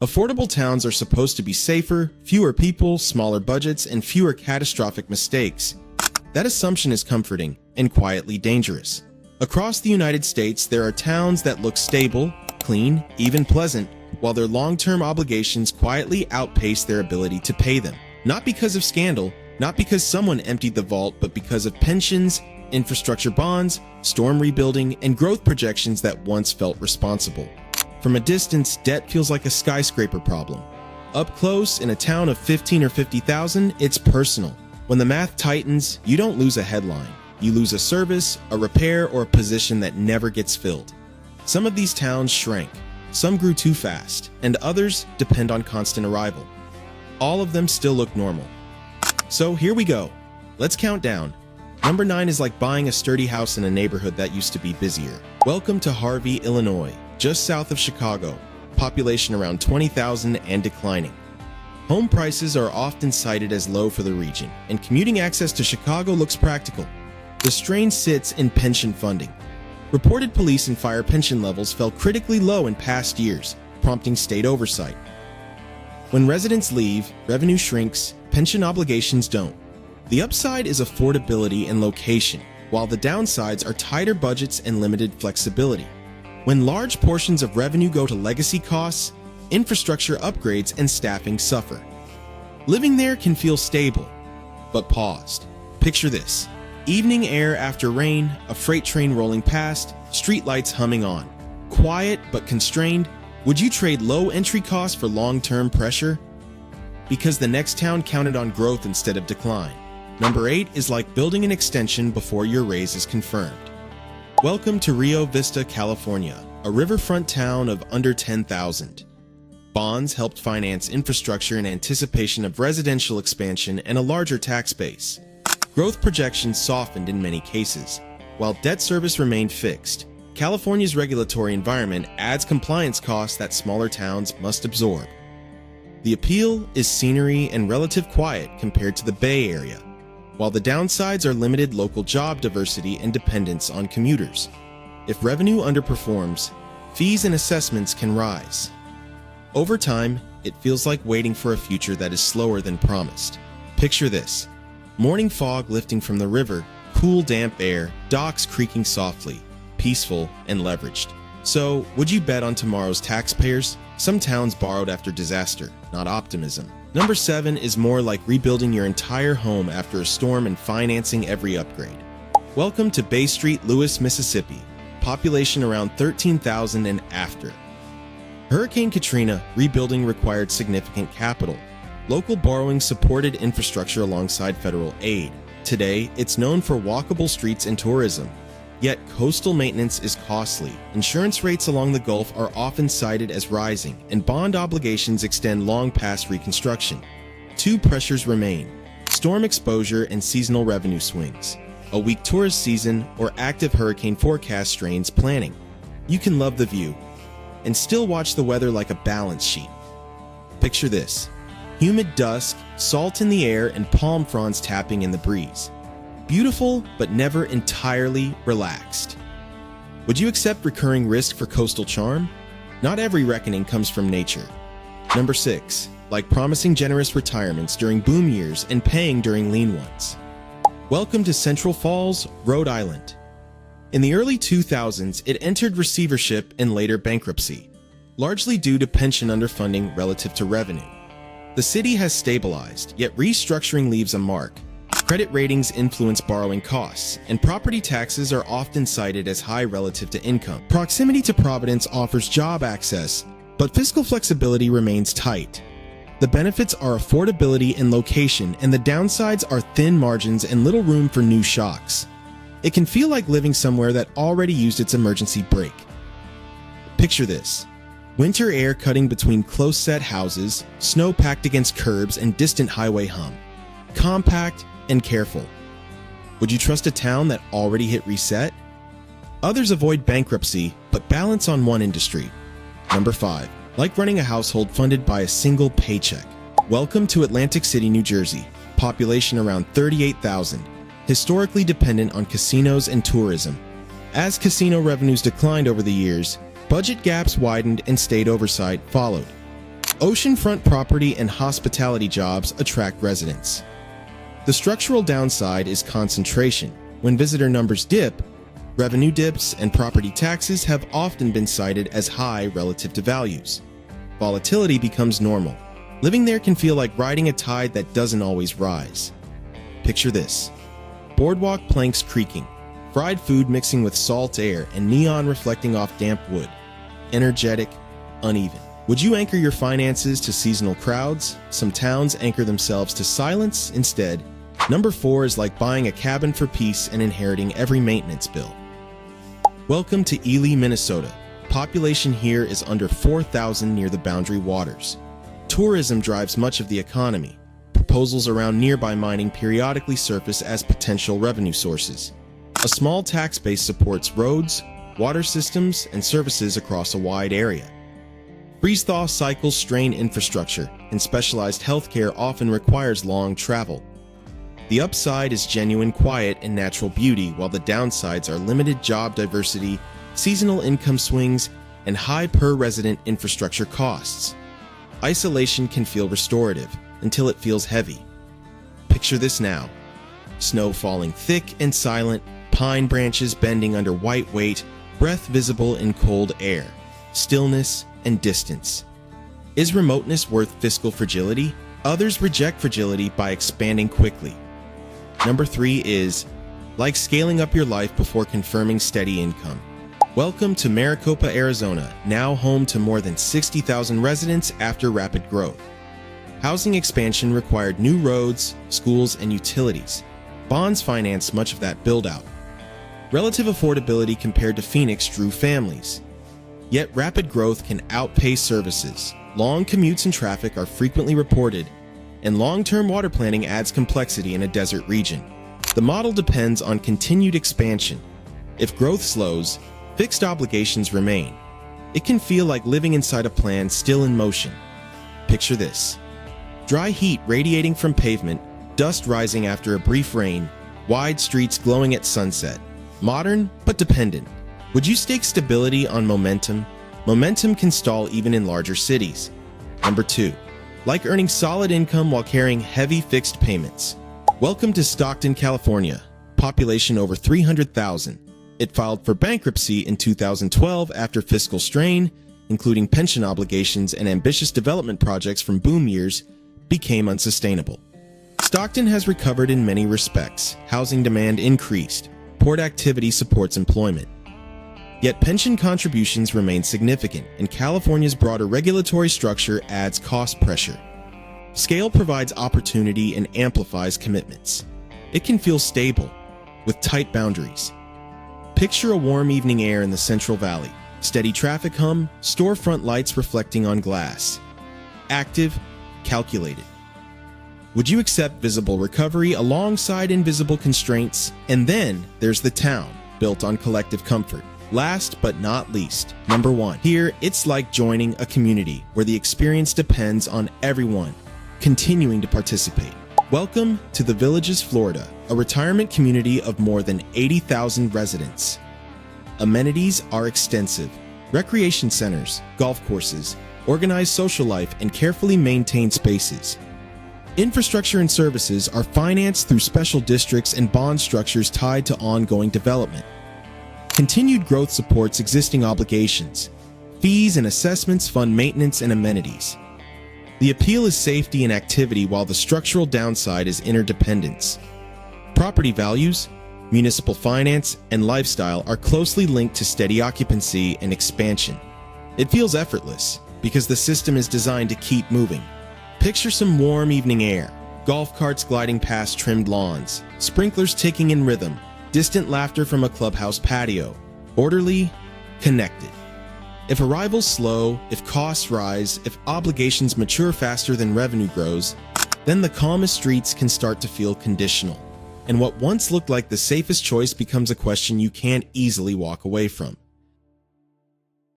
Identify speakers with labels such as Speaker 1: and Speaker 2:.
Speaker 1: Affordable towns are supposed to be safer, fewer people, smaller budgets, and fewer catastrophic mistakes. That assumption is comforting and quietly dangerous. Across the United States, there are towns that look stable, clean, even pleasant, while their long-term obligations quietly outpace their ability to pay them. Not because of scandal, not because someone emptied the vault, but because of pensions, infrastructure bonds, storm rebuilding, and growth projections that once felt responsible. From a distance, debt feels like a skyscraper problem. Up close, in a town of 15 or 50,000, it's personal. When the math tightens, you don't lose a headline. You lose a service, a repair, or a position that never gets filled. Some of these towns shrank. Some grew too fast, and others depend on constant arrival. All of them still look normal. So here we go. Let's count down. Number 9 is like buying a sturdy house in a neighborhood that used to be busier. Welcome to Harvey, Illinois, just south of Chicago, population around 20,000 and declining. Home prices are often cited as low for the region, and commuting access to Chicago looks practical. The strain sits in pension funding. Reported police and fire pension levels fell critically low in past years, prompting state oversight. When residents leave, revenue shrinks, pension obligations don't. The upside is affordability and location, while the downsides are tighter budgets and limited flexibility. When large portions of revenue go to legacy costs, infrastructure upgrades and staffing suffer. Living there can feel stable, but paused. Picture this. Evening air after rain, a freight train rolling past, streetlights humming on. Quiet but constrained. Would you trade low entry costs for long-term pressure? Because the next town counted on growth instead of decline. Number 8 is like building an extension before your raise is confirmed. Welcome to Rio Vista, California, a riverfront town of under 10,000. Bonds helped finance infrastructure in anticipation of residential expansion and a larger tax base. Growth projections softened in many cases, while debt service remained fixed. California's regulatory environment adds compliance costs that smaller towns must absorb. The appeal is scenery and relative quiet compared to the Bay Area, while the downsides are limited local job diversity and dependence on commuters. If revenue underperforms, fees and assessments can rise. Over time, it feels like waiting for a future that is slower than promised. Picture this. Morning fog lifting from the river, cool damp air, docks creaking softly, peaceful and leveraged. So, would you bet on tomorrow's taxpayers? Some towns borrowed after disaster, not optimism. Number 7 is more like rebuilding your entire home after a storm and financing every upgrade. Welcome to Bay Street, Lewis, Mississippi, population around 13,000 and after. Hurricane Katrina, rebuilding required significant capital. Local borrowing supported infrastructure alongside federal aid. Today, it's known for walkable streets and tourism. Yet, coastal maintenance is costly. Insurance rates along the Gulf are often cited as rising, and bond obligations extend long past reconstruction. Two pressures remain: storm exposure and seasonal revenue swings. A weak tourist season or active hurricane forecast strains planning. You can love the view and still watch the weather like a balance sheet. Picture this. Humid dusk, salt in the air, and palm fronds tapping in the breeze. Beautiful, but never entirely relaxed. Would you accept recurring risk for coastal charm? Not every reckoning comes from nature. Number 6, like promising generous retirements during boom years and paying during lean ones. Welcome to Central Falls, Rhode Island. In the early 2000s, it entered receivership and later bankruptcy, largely due to pension underfunding relative to revenue. The city has stabilized, yet restructuring leaves a mark. Credit ratings influence borrowing costs, and property taxes are often cited as high relative to income. Proximity to Providence offers job access, but fiscal flexibility remains tight. The benefits are affordability and location, and the downsides are thin margins and little room for new shocks. It can feel like living somewhere that already used its emergency brake. Picture this. Winter air cutting between close-set houses, snow packed against curbs, and distant highway hum. Compact and careful. Would you trust a town that already hit reset? Others avoid bankruptcy, but balance on one industry. Number 5. Like running a household funded by a single paycheck. Welcome to Atlantic City, New Jersey. Population around 38,000. Historically dependent on casinos and tourism. As casino revenues declined over the years, budget gaps widened and state oversight followed. Oceanfront property and hospitality jobs attract residents. The structural downside is concentration. When visitor numbers dip, revenue dips and property taxes have often been cited as high relative to values. Volatility becomes normal. Living there can feel like riding a tide that doesn't always rise. Picture this: boardwalk planks creaking, fried food mixing with salt air, and neon reflecting off damp wood. Energetic, uneven. Would you anchor your finances to seasonal crowds? Some towns anchor themselves to silence instead. Number 4 is like buying a cabin for peace and inheriting every maintenance bill. Welcome to Ely, Minnesota. Population here is under 4,000 near the Boundary Waters. Tourism drives much of the economy. Proposals around nearby mining periodically surface as potential revenue sources. A small tax base supports roads, water systems, and services across a wide area. Freeze-thaw cycles strain infrastructure, and specialized healthcare often requires long travel. The upside is genuine quiet and natural beauty, while the downsides are limited job diversity, seasonal income swings, and high per-resident infrastructure costs. Isolation can feel restorative until it feels heavy. Picture this now: snow falling thick and silent, pine branches bending under white weight, breath visible in cold air, stillness and distance. Is remoteness worth fiscal fragility? Others reject fragility by expanding quickly. Number 3 is like scaling up your life before confirming steady income. Welcome to Maricopa, Arizona, now home to more than 60,000 residents after rapid growth. Housing expansion required new roads, schools, and utilities. Bonds financed much of that build-out. Relative affordability compared to Phoenix drew families. Yet rapid growth can outpace services. Long commutes and traffic are frequently reported, and long-term water planning adds complexity in a desert region. The model depends on continued expansion. If growth slows, fixed obligations remain. It can feel like living inside a plan still in motion. Picture this: dry heat radiating from pavement, dust rising after a brief rain, wide streets glowing at sunset. Modern, but dependent. Would you stake stability on momentum? Momentum can stall even in larger cities. Number 2, like earning solid income while carrying heavy fixed payments. Welcome to Stockton, California. Population over 300,000. It filed for bankruptcy in 2012 after fiscal strain, including pension obligations and ambitious development projects from boom years, became unsustainable. Stockton has recovered in many respects. Housing demand increased. Port activity supports employment. Yet pension contributions remain significant, and California's broader regulatory structure adds cost pressure. Scale provides opportunity and amplifies commitments. It can feel stable, with tight boundaries. Picture a warm evening air in the Central Valley. Steady traffic hum, storefront lights reflecting on glass. Active, calculated. Would you accept visible recovery alongside invisible constraints? And then there's the town, built on collective comfort. Last but not least, number 1. Here, it's like joining a community where the experience depends on everyone continuing to participate. Welcome to The Villages, Florida, a retirement community of more than 80,000 residents. Amenities are extensive. Recreation centers, golf courses, organized social life, and carefully maintained spaces. Infrastructure and services are financed through special districts and bond structures tied to ongoing development. Continued growth supports existing obligations. Fees and assessments fund maintenance and amenities. The appeal is safety and activity, while the structural downside is interdependence. Property values, municipal finance, and lifestyle are closely linked to steady occupancy and expansion. It feels effortless because the system is designed to keep moving. Picture some warm evening air, golf carts gliding past trimmed lawns, sprinklers ticking in rhythm, distant laughter from a clubhouse patio. Orderly, connected. If arrivals slow, if costs rise, if obligations mature faster than revenue grows, then the calmest streets can start to feel conditional. And what once looked like the safest choice becomes a question you can't easily walk away from.